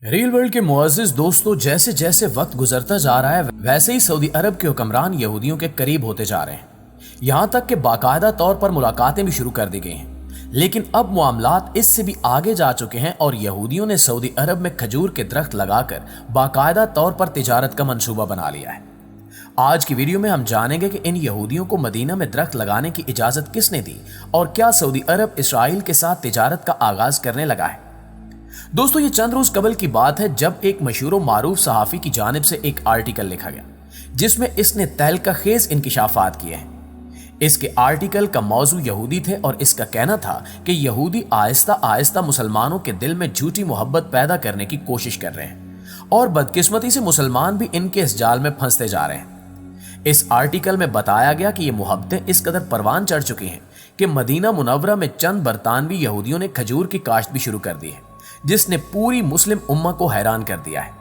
Real world के मुअज़्ज़िज़ दोस्तों, जैसे जैसे वक्त गुजरता जा रहा है वैसे ही सऊदी अरब के हुक्मरान यहूदियों के करीब होते जा रहे हैं। यहाँ तक कि बाकायदा तौर पर मुलाकातें भी शुरू कर दी गई हैं। लेकिन अब मामलात इससे भी आगे जा चुके हैं और यहूदियों ने सऊदी अरब में खजूर के दरख्त लगाकर बाकायदा तौर पर तिजारत का मंसूबा बना लिया है। आज की वीडियो में हम जानेंगे कि इन यहूदियों को मदीना में दरख्त लगाने की इजाजत किसने दी और क्या सऊदी अरब इसराइल के साथ तिजारत का आगाज करने लगा है। दोस्तों, ये चंद रोज कबल की बात है जब एक मशहूर मारूफ सहाफी की जानिब से एक आर्टिकल लिखा गया जिसमें इसने तहलका खेज इंकिशाफात किए हैं। इसके आर्टिकल का मौजू यहूदी थे और इसका कहना था कि यहूदी आहिस्ता आहिस्ता मुसलमानों के दिल में झूठी मोहब्बत पैदा करने की कोशिश कर रहे हैं और बदकिस्मती से मुसलमान भी इनके इस जाल में फंसते जा रहे हैं। इस आर्टिकल में बताया गया कि ये मोहब्बतें इस कदर परवान चढ़ चुकी हैं कि मदीना मुनव्वरा में चंद बरतानवी यहूदियों ने खजूर की काश्त भी शुरू कर दी है, जिसने पूरी मुस्लिम उम्मा को हैरान कर दिया है।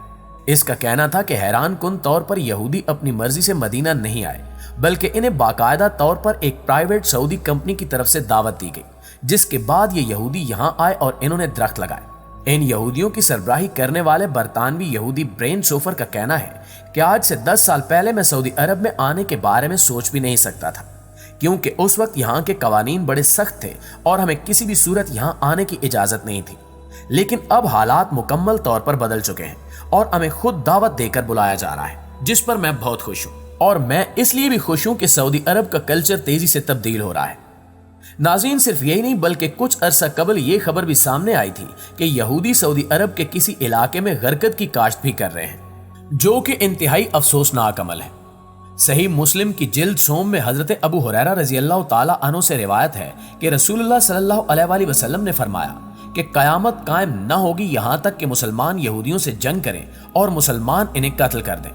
इसका कहना था कि हैरान कुन तौर पर यहूदी अपनी मर्जी से मदीना नहीं आए, बल्कि इन्हें बाकायदा तौर पर एक प्राइवेट सऊदी कंपनी की तरफ से दावत दी गई, जिसके बाद ये यहूदी यहाँ आए और इन्होंने दरख्त लगाए। इन यहूदियों की सरबराही करने वाले बरतानवी यहूदी ब्रेन सोफर का कहना है कि आज से 10 साल पहले मैं सऊदी अरब में आने के बारे में सोच भी नहीं सकता था, क्योंकि उस वक्त यहाँ के कवानीन बड़े सख्त थे और हमें किसी भी सूरत यहाँ आने की इजाजत नहीं थी। लेकिन अब हालात मुकम्मल तौर पर बदल चुके हैं और हमें खुद दावत देकर बुलाया जा रहा है, जिस पर मैं बहुत खुश हूं। और मैं इसलिए भी खुश हूं कि सऊदी अरब का कल्चर तेजी से तब्दील हो रहा है। नाज़रीन, सिर्फ यही नहीं बल्कि कुछ अरसा कबल ये खबर भी सामने आई थी कि यहूदी सऊदी अरब के किसी इलाके में गरकत की काश्त भी कर रहे हैं, जो कि इंतहाई अफसोसनाक अमल है। सही मुस्लिम की जिल्द सोम में हजरत अबू हुरैरा रज़ियल्लाहु ताला अन्हु से रिवायत है कि रसूलुल्लाह सल्लल्लाहु अलैहि वसल्लम ने फरमाया कि कयामत कायम न होगी यहाँ तक कि मुसलमान यहूदियों से जंग करें और मुसलमान इन्हें कत्ल कर दें।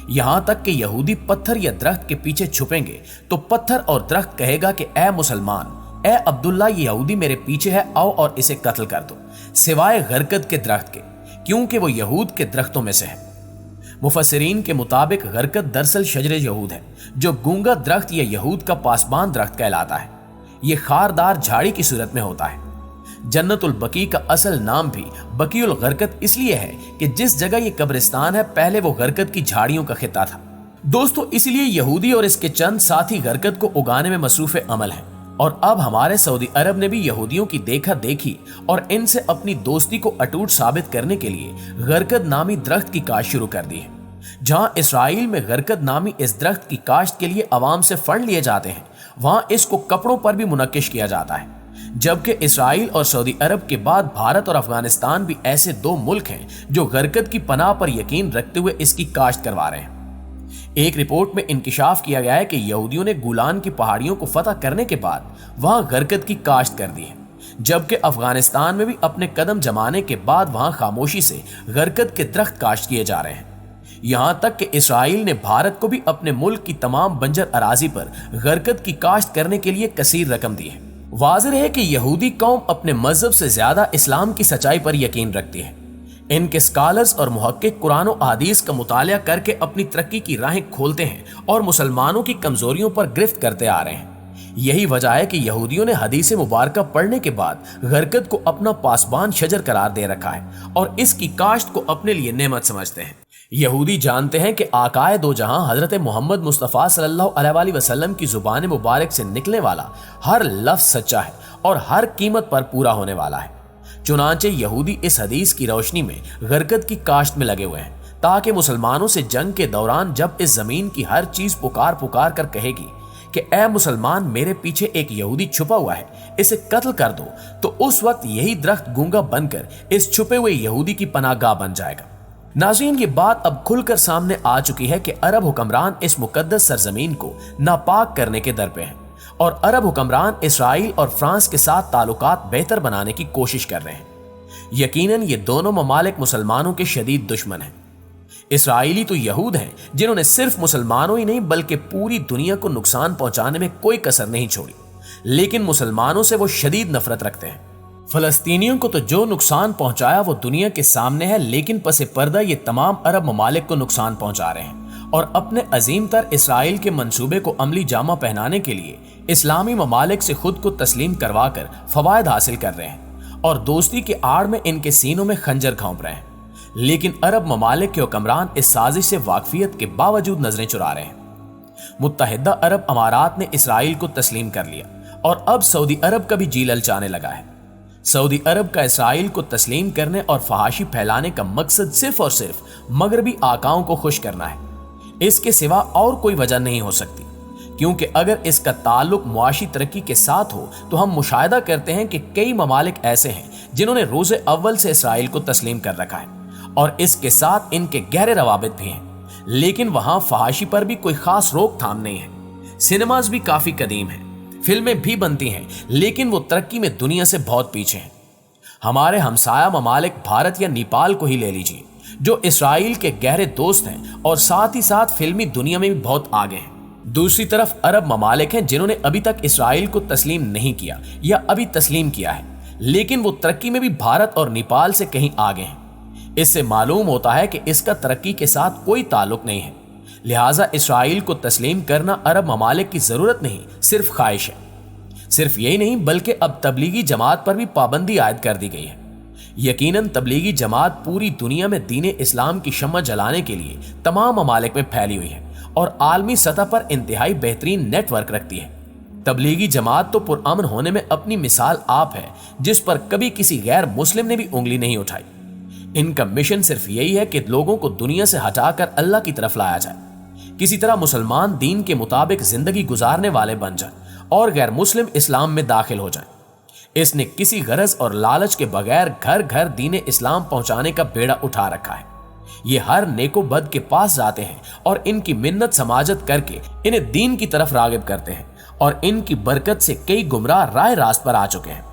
यहाँ तक कि यहूदी पत्थर या दरख्त के पीछे छुपेंगे तो पत्थर और दरख्त कहेगा कि ए मुसलमान, ए अब्दुल्ला, ये यहूदी मेरे पीछे है, आओ और इसे कत्ल कर दो, सिवाय गरकत के दरख्त के, क्योंकि वो यहूद के दरख्तों में से है। मुफस्सिरीन के मुताबिक गरकत दरअसल शजर यहूद है, जो गूंगा दरख्त या यहूद का पासबान दरख्त कहलाता है। ये खारदार झाड़ी की सूरत में होता है। जन्नतुल बकी का असल नाम भी बकीउल गरकत इसलिए है कि जिस जगह ये कब्रिस्तान है पहले वो गरकत की झाड़ियों का खिता था। दोस्तों, इसलिए यहूदी और इसके चंद साथी गरकत को उगाने में मसरूफ अमल हैं और अब हमारे सऊदी अरब ने भी यहूदियों की देखा देखी और इनसे अपनी दोस्ती को अटूट साबित करने के लिए गरकत नामी दरख्त की काश्त शुरू कर दी है। जहां इसराइल में गरकत नामी इस दरख्त की काश्त के लिए अवाम से फंड लिए जाते हैं, वहां इसको कपड़ों पर भी मुनक्किश किया जाता है। जबकि इसराइल और सऊदी अरब के बाद भारत और अफगानिस्तान भी ऐसे दो मुल्क हैं जो गरकत की पनाह पर यकीन रखते हुए इसकी काश्त करवा रहे हैं। एक रिपोर्ट में इंकिशाफ किया गया है कि यहूदियों ने गुलान की पहाड़ियों को फतह करने के बाद वहां गरकत की काश्त कर दी है, जबकि अफगानिस्तान में भी अपने कदम जमाने के बाद वहां खामोशी से गरकत के दरख्त काश्त किए जा रहे हैं। यहां तक कि इसराइल ने भारत को भी अपने मुल्क की तमाम बंजर अराजी पर गरकत की काश्त करने के लिए कसीर रकम दी है। वाज़िह है कि यहूदी कौम अपने मजहब से ज्यादा इस्लाम की सच्चाई पर यकीन रखती है। इनके स्कॉलर्स और मुहक्किक कुरान और हदीस का मुतालिया करके अपनी तरक्की की राहें खोलते हैं और मुसलमानों की कमजोरियों पर गिरफ्त करते आ रहे हैं। यही वजह है कि यहूदियों ने हदीस मुबारका पढ़ने के बाद गरकत को अपना पासबान शजर करार दे रखा है और इसकी काश्त को अपने लिए नेमत समझते हैं। यहूदी जानते हैं कि आकाए दो जहां हजरत मोहम्मद मुस्तफ़ा सल्लल्लाहु अलैहि वसल्लम की जुबान मुबारक से निकलने वाला हर लफ्ज सच्चा है और हर कीमत पर पूरा होने वाला है। चुनांचे यहूदी इस हदीस की रोशनी में गरकत की काश्त में लगे हुए हैं ताकि मुसलमानों से जंग के दौरान जब इस जमीन की हर चीज पुकार पुकार कर कहेगी कि ए मुसलमान, मेरे पीछे एक यहूदी छुपा हुआ है, इसे कत्ल कर दो, तो उस वक्त यही दरख्त गूंगा बनकर इस छुपे हुए यहूदी की पनाहगाह बन जाएगा। नाज़रीन, ये बात अब खुलकर सामने आ चुकी है कि अरब हुक्मरान इस मुकद्दस सरजमीन को नापाक करने के दर पे हैं और अरब हुक्मरान इसराइल और फ्रांस के साथ ताल्लुकात बेहतर बनाने की कोशिश कर रहे हैं। यकीनन ये दोनों ममालिक मुसलमानों के शदीद दुश्मन हैं। इसराइली तो यहूद हैं जिन्होंने सिर्फ मुसलमानों ही नहीं बल्कि पूरी दुनिया को नुकसान पहुंचाने में कोई कसर नहीं छोड़ी, लेकिन मुसलमानों से वो शदीद नफरत रखते हैं। फलस्तीनियों को तो जो नुकसान पहुंचाया वो दुनिया के सामने है, लेकिन पसे पर्दा ये तमाम अरब ममालिक को नुकसान पहुंचा रहे हैं और अपने अजीम तर इसराइल के मंसूबे को अमली जामा पहनाने के लिए इस्लामी ममालिक से खुद को तस्लीम करवा कर फवायद हासिल कर रहे हैं और दोस्ती के आड़ में इनके सीनों में खंजर घोंप रहे हैं। लेकिन अरब ममालिक के हुक्मरान इस साजिश से वाकफियत के बावजूद नजरें चुरा रहे हैं। मुत्तहिदा अरब अमारात ने इसराइल को तस्लीम कर लिया और अब सऊदी अरब का भी जी ललचाने लगा है। सऊदी अरब का इसराइल को तस्लीम करने और फहाशी फैलाने का मकसद सिर्फ और सिर्फ मगरबी आकाओं को खुश करना है। इसके सिवा और कोई वजह नहीं हो सकती, क्योंकि अगर इसका ताल्लुक मुआशी तरक्की के साथ हो तो हम मुशाहिदा करते हैं कि कई ममालिक ऐसे हैं जिन्होंने रोज़े अव्वल से इसराइल को तस्लीम कर रखा है और इसके साथ इनके गहरे रवाबित भी हैं, लेकिन वहां फहाशी पर भी कोई खास रोकथाम नहीं है। सिनेमाज भी काफी कदीम हैं, फिल्में भी बनती हैं, लेकिन वो तरक्की में दुनिया से बहुत पीछे हैं। हमारे हमसाया ममालिक भारत या नेपाल को ही ले लीजिए, जो इसराइल के गहरे दोस्त हैं और साथ ही साथ फिल्मी दुनिया में भी बहुत आगे हैं। दूसरी तरफ अरब ममालिक हैं जिन्होंने अभी तक इसराइल को तस्लीम नहीं किया या अभी तस्लीम किया है, लेकिन वो तरक्की में भी भारत और नेपाल से कहीं आगे हैं। इससे मालूम होता है कि इसका तरक्की के साथ कोई ताल्लुक नहीं है, लिहाजा इसराइल को तस्लीम करना अरब ममालिक की जरूरत नहीं, सिर्फ ख्वाहिश है। सिर्फ यही नहीं बल्कि अब तबलीगी जमात पर भी पाबंदी आयद कर दी गई है। यकीनन तबलीगी जमात पूरी दुनिया में दीन इस्लाम की शम्मा जलाने के लिए तमाम ममालिक में फैली हुई है और आलमी सतह पर इंतहाई बेहतरीन नेटवर्क रखती है। तबलीगी जमात तो पुरअमन होने में अपनी मिसाल आप है, जिस पर कभी किसी गैर मुस्लिम ने भी उंगली नहीं उठाई। इनका मिशन सिर्फ यही है कि लोगों को दुनिया से हटाकर अल्लाह की तरफ लाया जाए, किसी तरह मुसलमान दीन के मुताबिक जिंदगी गुजारने वाले बन जाए और गैर मुस्लिम इस्लाम में दाखिल हो जाए। इसने किसी गरज और लालच के बगैर घर घर दीन इस्लाम पहुंचाने का बेड़ा उठा रखा है। ये हर नेको बद के पास जाते हैं और इनकी मिन्नत समाजत करके इन्हें दीन की तरफ रागिब करते हैं और इनकी बरकत से कई गुमराह राह रास्त पर आ चुके हैं।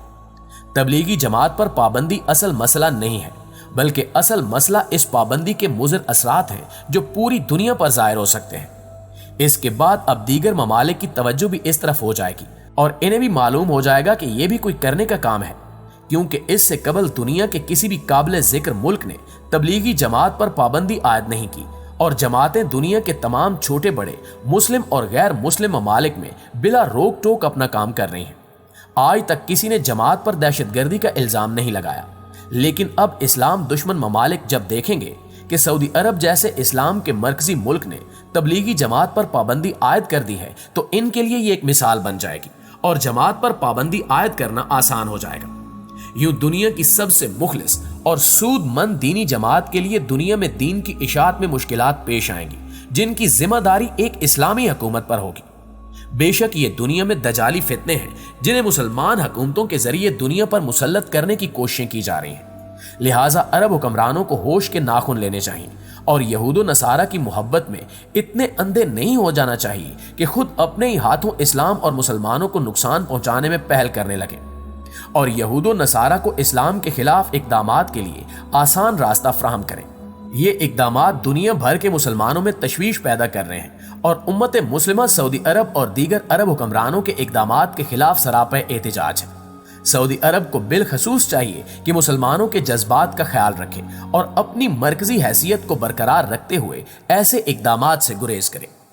तबलीगी जमात पर पाबंदी असल मसला नहीं है, बल्कि असल मसला इस पाबंदी के मुज़र असरात हैं जो पूरी दुनिया पर ज़ाहिर हो सकते हैं। इसके बाद अब दीगर ममालिक की तवज्जो भी इस तरफ हो जाएगी और इन्हें भी मालूम हो जाएगा कि यह भी कोई करने का काम है, क्योंकि इससे कबल दुनिया के किसी भी काबिल जिक्र मुल्क ने तबलीगी जमात पर पाबंदी आयद नहीं की और जमातें दुनिया के तमाम छोटे बड़े मुस्लिम और गैर मुस्लिम ममालिक में बिला रोक टोक अपना काम कर रही हैं। आज तक किसी ने जमात पर दहशतगर्दी का इल्जाम नहीं लगाया, लेकिन अब इस्लाम दुश्मन ममालिक जब देखेंगे कि सऊदी अरब जैसे इस्लाम के मरकजी मुल्क ने तबलीगी जमात पर पाबंदी आयद कर दी है, तो इनके लिए ये एक मिसाल बन जाएगी और जमात पर पाबंदी आयद करना आसान हो जाएगा। यूं दुनिया की सबसे मुखलिस और सूदमंद दीनी जमात के लिए दुनिया में दीन की इशाअत में मुश्किलात पेश आएंगी, जिनकी जिम्मेदारी एक इस्लामी हुकूमत पर होगी। बेशक ये दुनिया में दजाली फितने हैं जिन्हें मुसलमान हुकूमतों के जरिए दुनिया पर मुसल्लत करने की कोशिशें की जा रही हैं। लिहाजा अरब हुक्मरानों को होश के नाखून लेने चाहिए और यहूद नसारा की मोहब्बत में इतने अंधे नहीं हो जाना चाहिए कि खुद अपने ही हाथों इस्लाम और मुसलमानों को नुकसान पहुंचाने में पहल करने लगे और यहूद नसारा को इस्लाम के खिलाफ इक़दामात के लिए आसान रास्ता फ्राहम करें। ये इक़दामात दुनिया भर के मुसलमानों में तशवीश पैदा कर रहे हैं और उम्मत मुस्लिमा सऊदी अरब और दीगर अरब हुक्मरानों के इक़दामात के खिलाफ सरापा एहतिजाज है। सऊदी अरब को बिलखसूस चाहिए कि मुसलमानों के जज्बात का ख्याल रखे और अपनी मरकजी हैसियत को बरकरार रखते हुए ऐसे इक़दामात से गुरेज करे।